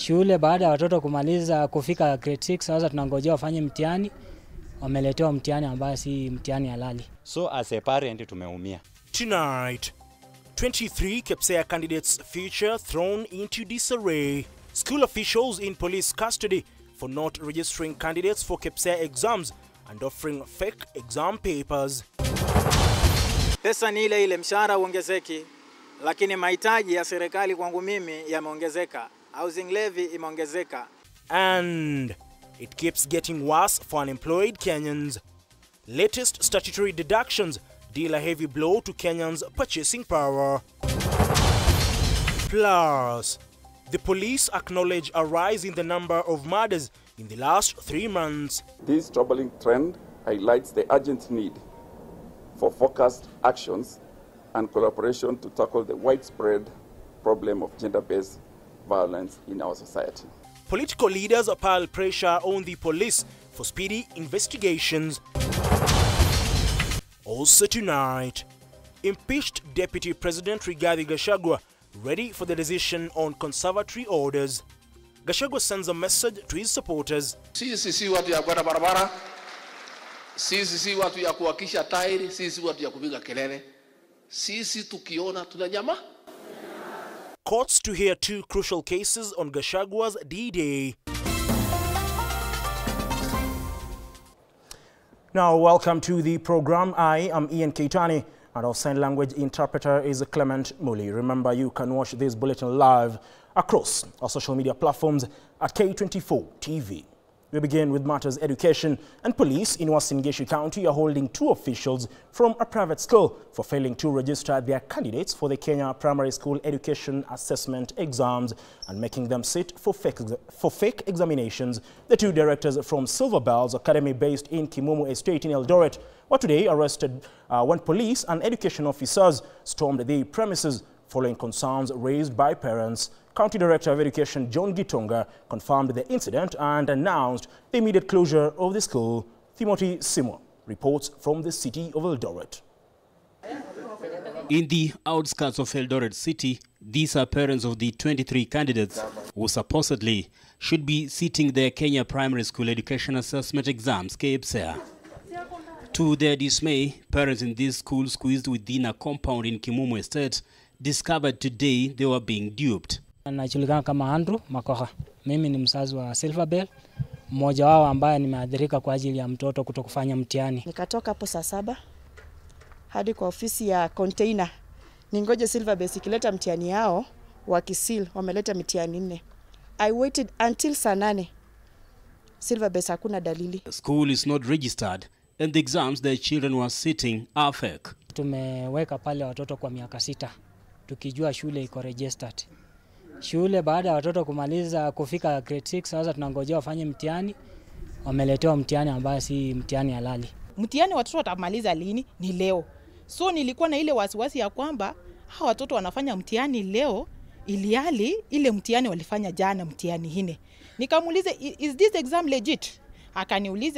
Shule baada ya watoto kumaliza kufika grade 6 sasa tunangojea wafanye mtihani. Wameletewa mtihani ambao si mtihani halali. So as a parent tumeumia. Tonight, 23 KPSEA candidates' future thrown into disarray. School officials in police custody for not registering candidates for KPSEA exams and offering fake exam papers. Pesa ni ile mshahara uongezeki, lakini mahitaji ya serikali kwangu mimi yameongezeka. Housing levy imeongezeka. And it keeps getting worse for unemployed Kenyans. Latest statutory deductions deal a heavy blow to Kenyans' purchasing power. Plus, the police acknowledge a rise in the number of murders in the last 3 months. This troubling trend highlights the urgent need for focused actions and collaboration to tackle the widespread problem of gender-based violence in our society. Political leaders pile pressure on the police for speedy investigations. Also tonight, impeached Deputy President Rigathi Gachagua ready for the decision on conservatory orders. Gachagua sends a message to his supporters. Sisi watu ya kwenda barabara, sisi watu ya kuhakisha tairi, sisi watu ya kupiga kelele. Sisi tukiona tunanyama. Courts to hear 2 crucial cases on Gachagua's D-Day. Now, welcome to the program. I am Ian Keitani, and our sign language interpreter is Clement Muli. Remember, you can watch this bulletin live across our social media platforms at K24 TV. We begin with matters education, and police in Uasin Gishu County are holding 2 officials from a private school for failing to register their candidates for the Kenya Primary School Education Assessment exams and making them sit for fake examinations. The 2 directors from Silver Bells Academy based in Kimumu Estate in Eldoret were today arrested when police and education officers stormed the premises following concerns raised by parents. County Director of Education John Gitonga confirmed the incident and announced the immediate closure of the school. Timothy Simo reports from the city of Eldoret. In the outskirts of Eldoret City, these are parents of the 23 candidates who supposedly should be sitting their Kenya Primary School Education Assessment exams, KPSEA. To their dismay, parents in this school squeezed within a compound in Kimumu Estate discovered today they were being duped. Najulikana kama Andrew Makoha. Mimi ni mzazi wa Silver Bell, mmoja wao ambaye nimeadhirika kwa ajili ya mtoto kutokufanya mtihani. Nikatoka hapo saa 7 hadi kwa ofisi ya container. Ningoje Silver Bell ikileta mtihani yao wakisil, wameleta mtihani 4. I waited until saa 8. Silver Bell hakuna dalili. The school is not registered and the exams their children were sitting are fake. Tumeweka pale watoto kwa miaka 6 tukijua shule iko registered. Shule baada ya watoto kumaliza kufika grade 6 sasa tunangojea wafanye mtihani. Wameletewa mtihani ambao si mtihani halali. Mtihani watoto watamaliza lini? Ni leo. So nilikuwa na ile wasiwasi ya kwamba hawa watoto wanafanya mtihani leo iliali ile mtihani walifanya jana mtihani 4. Nikamuuliza, is this exam legit?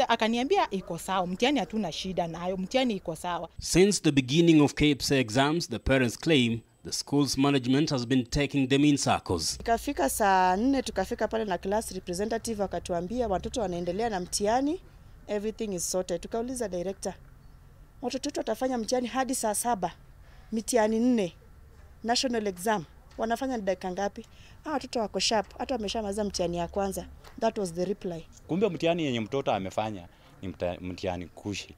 Akaniambia iko sawa, mtihani hatuna shida nayo, mtihani iko sawa. Since the beginning of KPSEA exams, the parents claim the school's management has been taking them in circles. Tukafika saa 4 tukafika pale na class representative akatuambia watoto wanaendelea na mtihani, everything is sorted. Tukauliza director, watoto watafanya mtihani hadi saa 7, mtihani 4, national exam, wanafanya dakika ngapi? Watoto wako sharp, hata wameshamaliza mtihani ya kwanza. That was the reply. Kumbe mtihani yenye mtoto amefanya ni mtihani kushi.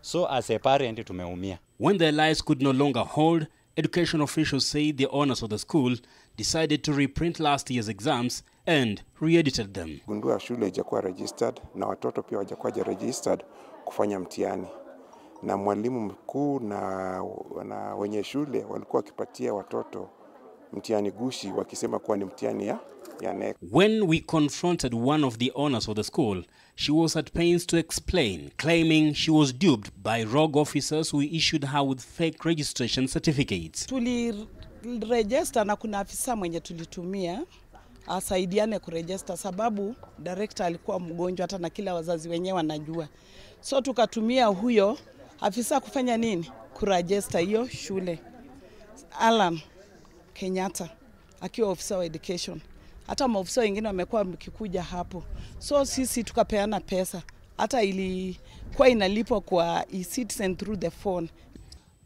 So as a parent tumeumia. When their lives could no longer hold, education officials say the owners of the school decided to reprint last year's exams and re-edited them. Gundua shule haijakuwa registered na watoto pia hawajakuwa registered kufanya mtihani. Na mwalimu mkuu na wenye shule walikuwa wakipatia watoto mtihani gushi wakisema kuwa ni mtihani ya NEC. When we confronted one of the owners of the school, she was at pains to explain, claiming she was duped by rogue officers who issued her with fake registration certificates. Tuliregister na kuna afisa mwenye tulitumia asaidiane kuregister sababu director alikuwa mgonjwa hata na kila wazazi wenyewe wanajua. So tukatumia huyo afisa kufanya nini? Kuregister hiyo shule. Alan Kenyatta akiwa officer wa education hata maofisa wengine wamekuwa mkikuja hapo. So sisi tukapeana pesa, hata ilikuwa inalipwa kwa e-citizen through the phone.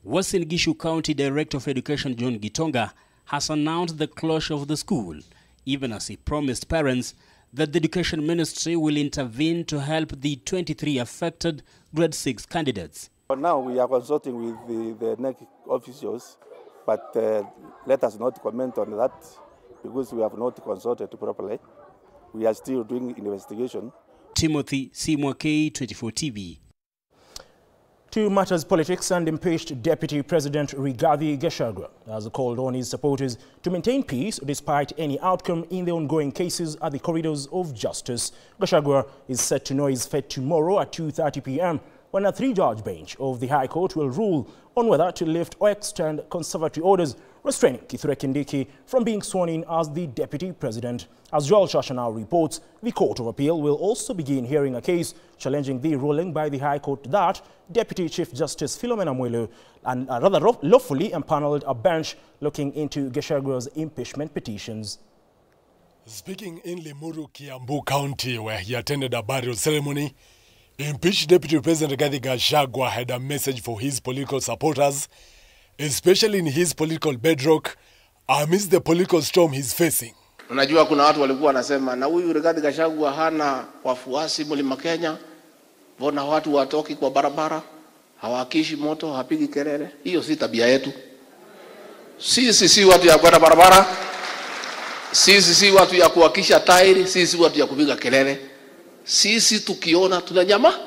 Uasin Gishu County Director of Education John Gitonga has announced the closure of the school, even as he promised parents that the Education Ministry will intervene to help the 23 affected grade 6 candidates. For now, we are consulting with the NEC officials, but let us not comment on that because we have not consulted properly. We are still doing investigation. Timothy Simwa, K24 TV. To matters politics, and impeached Deputy President Rigathi Gachagua has called on his supporters to maintain peace despite any outcome in the ongoing cases at the corridors of justice. Gachagua is set to know his fate tomorrow at 2:30 p.m. when a 3-judge bench of the High Court will rule on whether to lift or extend conservatory orders restraining Kithure Kindiki from being sworn in as the Deputy President. As Joel Shashana reports, the Court of Appeal will also begin hearing a case challenging the ruling by the High Court that Deputy Chief Justice Philomena Mwilu and rather lawfully empaneled a bench looking into Gachagua's impeachment petitions. Speaking in Limuru, Kiambu County, where he attended a burial ceremony, impeached Deputy President Rigathi Gachagua had a message for his political supporters, especially in his political bedrock, amidst the political storm he's facing. Unajua kuna watu walikuwa wanasema na huyu Rigathi Gachagua hana wafuasi Mlima Kenya, mbona watu watoki kwa barabara, hawakishi moto, hapigi kelele. Hiyo si tabia yetu. Sisi si watu ya kwenda barabara, sisi si watu ya kuwakisha tairi, sisi si watu ya kupiga kelele. Sisi tukiona tunanyama,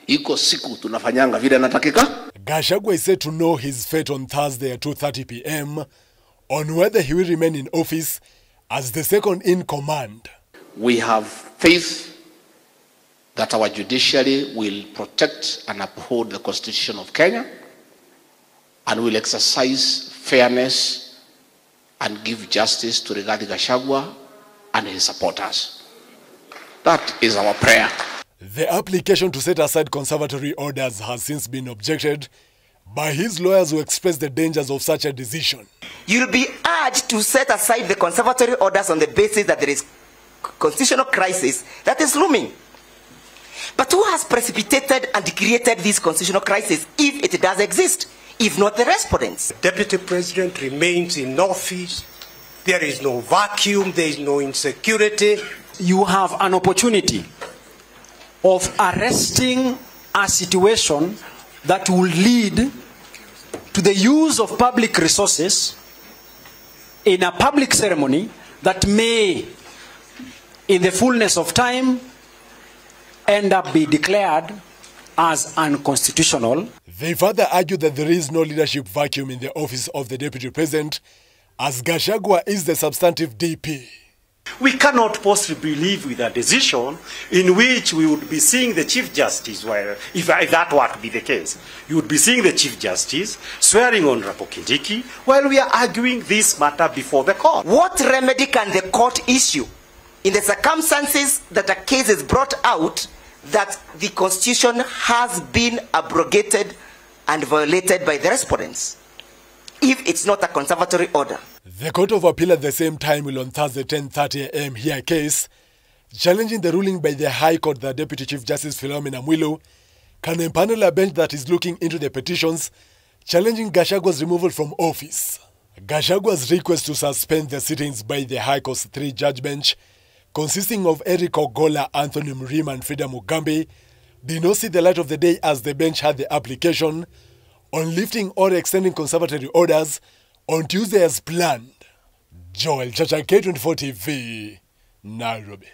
iko siku tunafanyanga vile natakika. Gachagua is said to know his fate on Thursday at 2:30 p.m. on whether he will remain in office as the second in command. We have faith that our judiciary will protect and uphold the Constitution of Kenya and will exercise fairness and give justice to Rigathi Gachagua and his supporters. That is our prayer. The application to set aside conservatory orders has since been objected by his lawyers who expressed the dangers of such a decision. You'll be urged to set aside the conservatory orders on the basis that there is constitutional crisis that is looming. But who has precipitated and created this constitutional crisis if it does exist, if not the respondents? The Deputy President remains in office. There is no vacuum, there is no insecurity. You have an opportunity of arresting a situation that will lead to the use of public resources in a public ceremony that may, in the fullness of time, end up be declared as unconstitutional. They further argued that there is no leadership vacuum in the office of the Deputy President, as Gachagua is the substantive DP. We cannot possibly live with a decision in which we would be seeing the Chief Justice, if that were to be the case, you would be seeing the Chief Justice swearing on Rapo Kindiki while we are arguing this matter before the court. What remedy can the court issue in the circumstances that a case is brought out that the Constitution has been abrogated and violated by the respondents, if it's not a conservatory order? The Court of Appeal at the same time will on Thursday 10:30 a.m. hear a case challenging the ruling by the High Court that Deputy Chief Justice Philomena Mwilu can empanel a bench that is looking into the petitions challenging Gachagua's removal from office. Gachagua's request to suspend the sittings by the High Court's 3-judge bench, consisting of Eric Ogola, Anthony Mrima and Frida Mugambi, did not see the light of the day as the bench had the application on lifting or extending conservatory orders on Tuesday as planned. Joel Chacha, K24 TV, Nairobi.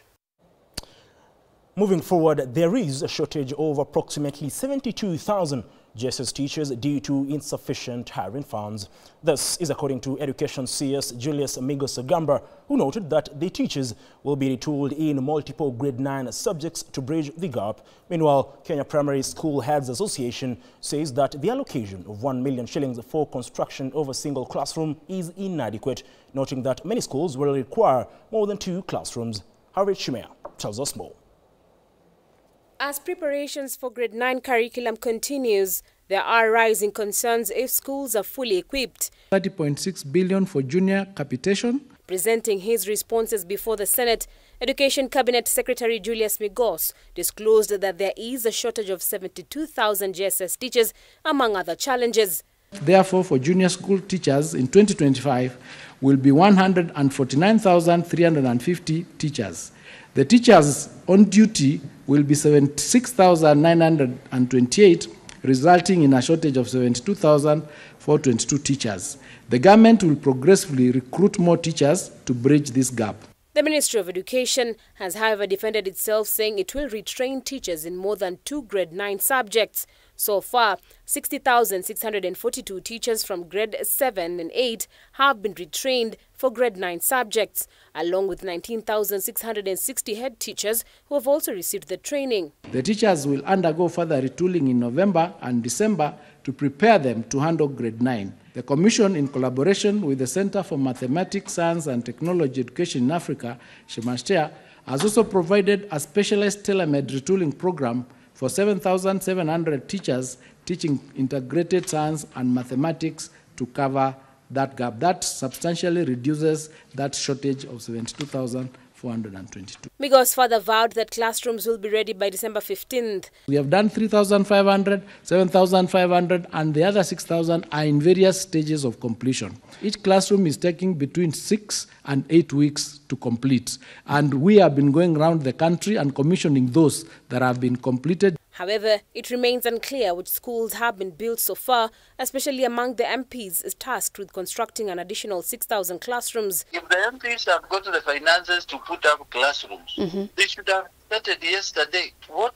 Moving forward, there is a shortage of approximately 72,000 JSS teachers due to insufficient hiring funds. This is according to Education CS Julius Amigos Gamba, who noted that the teachers will be retooled in multiple grade 9 subjects to bridge the gap. Meanwhile, Kenya Primary School Heads Association says that the allocation of 1 million shillings for construction of a single classroom is inadequate, noting that many schools will require more than 2 classrooms. Harriet Shimea tells us more. As preparations for grade 9 curriculum continues, there are rising concerns if schools are fully equipped. 30.6 billion for junior capitation. Presenting his responses before the Senate, Education Cabinet Secretary Julius Migos disclosed that there is a shortage of 72,000 JSS teachers, among other challenges. Therefore, for junior school teachers in 2025 will be 149,350 teachers. The teachers on duty will be 76,928, resulting in a shortage of 72,422 teachers. The government will progressively recruit more teachers to bridge this gap. The Ministry of Education has, however, defended itself, saying it will retrain teachers in more than 2 grade 9 subjects. So far, 60,642 teachers from grade 7 and 8 have been retrained for grade 9 subjects, along with 19,660 head teachers who have also received the training. The teachers will undergo further retooling in November and December to prepare them to handle grade 9. The Commission, in collaboration with the Center for Mathematics, Science and Technology Education in Africa, SHMASTEA, has also provided a specialized telemed retooling program for 7,700 teachers teaching integrated science and mathematics to cover that gap. That substantially reduces that shortage of 72,422. Migos further vowed that classrooms will be ready by December 15th. We have done 3,500, 7,500, and the other 6,000 are in various stages of completion. Each classroom is taking between 6 and 8 weeks to complete. And we have been going around the country and commissioning those that have been completed. However, it remains unclear which schools have been built so far, especially among the MPs tasked with constructing an additional 6,000 classrooms. If the MPs have got the finances to put up classrooms, they should have started yesterday. What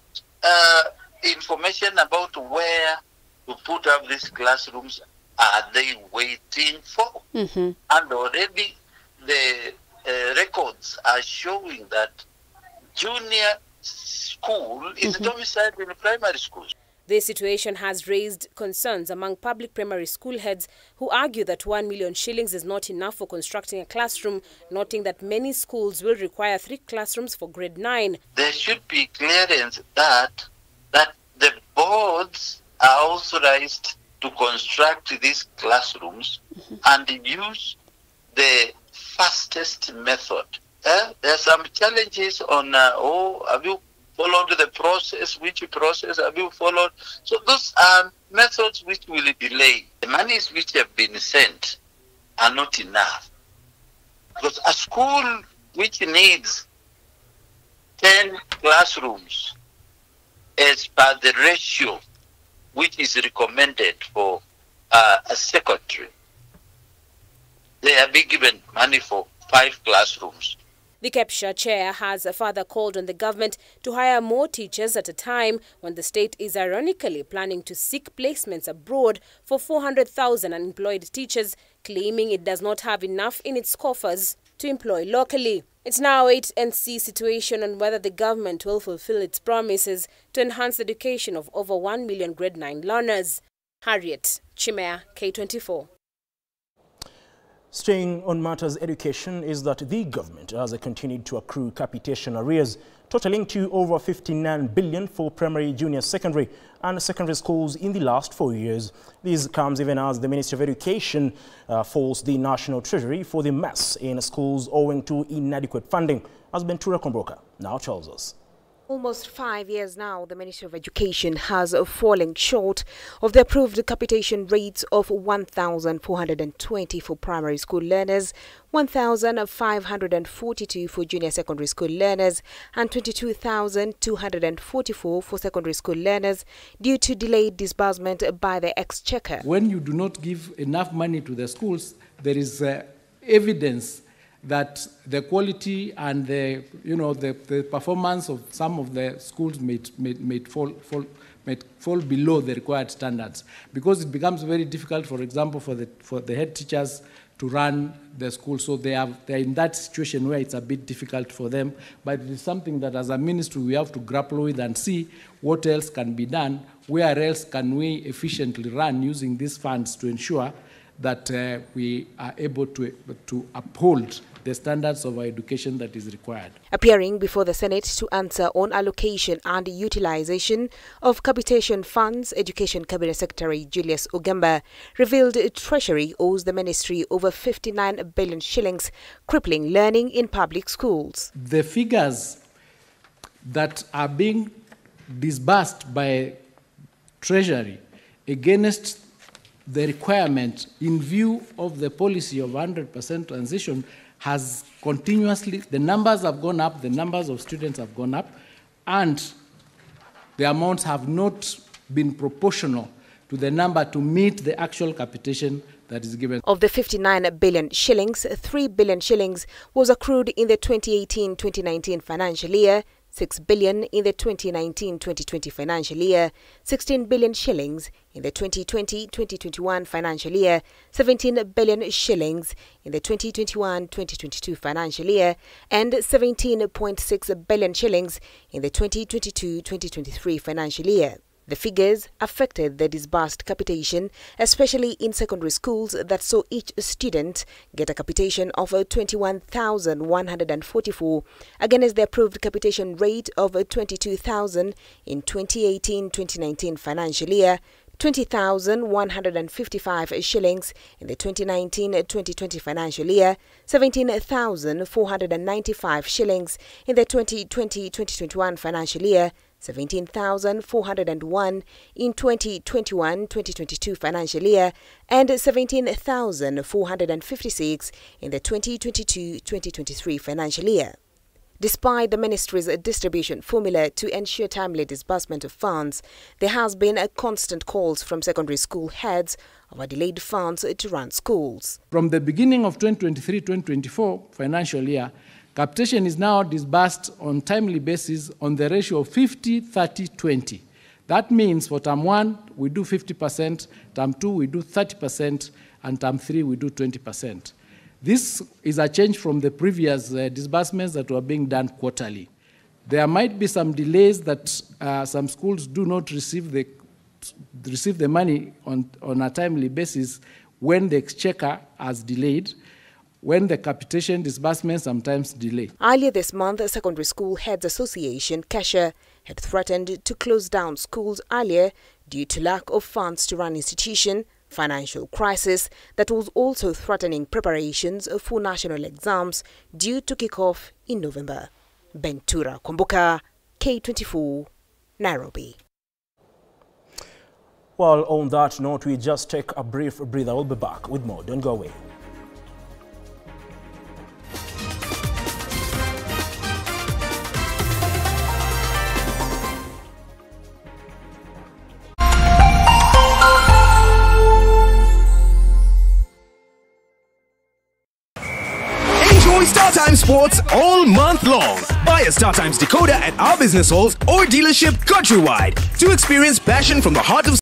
information about where to put up these classrooms are they waiting for? And already the records are showing that junior school is domiciled in primary schools. This situation has raised concerns among public primary school heads who argue that 1 million shillings is not enough for constructing a classroom, noting that many schools will require 3 classrooms for grade 9. There should be clearance that the boards are authorized to construct these classrooms and use the fastest method. There are some challenges on, have you followed the process? Which process have you followed? So those are methods which will delay. The monies which have been sent are not enough. Because a school which needs 10 classrooms as per the ratio which is recommended for a secondary, they are being given money for 5 classrooms. The KEPSHA chair has further called on the government to hire more teachers at a time when the state is ironically planning to seek placements abroad for 400,000 unemployed teachers, claiming it does not have enough in its coffers to employ locally. It's now a wait-and-see situation on whether the government will fulfill its promises to enhance the education of over 1 million grade 9 learners. Harriet Chimea, K24. Staying on matters education is that the government has continued to accrue capitation arrears totaling to over 59 billion for primary, junior, secondary and secondary schools in the last 4 years. This comes even as the Ministry of Education falls the National Treasury for the mess in schools owing to inadequate funding, as Bentura Komboka now tells us. Almost 5 years now, the Ministry of Education has fallen short of the approved capitation rates of 1,420 for primary school learners, 1,542 for junior secondary school learners, and 22,244 for secondary school learners due to delayed disbursement by the Exchequer. When you do not give enough money to the schools, there is evidence that the quality and the performance of some of the schools may fall below the required standards, because it becomes very difficult, for example, for the head teachers to run the school. So they're in that situation where it's a bit difficult for them. But it is something that as a ministry we have to grapple with and see what else can be done, where else can we efficiently run using these funds to ensure that we are able to uphold the standards of our education that is required. Appearing before the Senate to answer on allocation and utilization of capitation funds, Education Cabinet Secretary Julius Ogemba revealed Treasury owes the ministry over 59 billion shillings, crippling learning in public schools. The figures that are being disbursed by Treasury against the requirement in view of the policy of 100% transition has continuously, the numbers have gone up, the numbers of students have gone up, and the amounts have not been proportional to the number to meet the actual capitation that is given. Of the 59 billion shillings, 3 billion shillings was accrued in the 2018-2019 financial year, 6 billion in the 2019-2020 financial year, 16 billion shillings in the 2020-2021 financial year, 17 billion shillings in the 2021-2022 financial year, and 17.6 billion shillings in the 2022-2023 financial year. The figures affected the disbursed capitation, especially in secondary schools that saw each student get a capitation of 21,144 against the approved capitation rate of 22,000 in 2018-2019 financial year, 20,155 shillings in the 2019-2020 financial year, 17,495 shillings in the 2020-2021 financial year, 17,401 in 2021-2022 financial year, and 17,456 in the 2022-2023 financial year. Despite the ministry's distribution formula to ensure timely disbursement of funds, there has been a constant calls from secondary school heads over delayed funds to run schools. From the beginning of 2023-2024 financial year, capitation is now disbursed on timely basis on the ratio of 50-30-20. That means for term 1, we do 50%, term 2, we do 30%, and term 3, we do 20%. This is a change from the previous disbursements that were being done quarterly. There might be some delays that some schools do not receive the money on a timely basis when the exchequer has delayed, when the capitation disbursements sometimes delay. Earlier this month, the Secondary School Heads Association, CASHA, had threatened to close down schools earlier due to lack of funds to run institution, financial crisis that was also threatening preparations for national exams due to kick off in November. Bentura Kumbuka, K24, Nairobi. Well, on that note, we just take a brief breather. We'll be back with more. Don't go away. StarTimes Sports all month long. Buy a StarTimes decoder at our business halls or dealership countrywide to experience passion from the heart of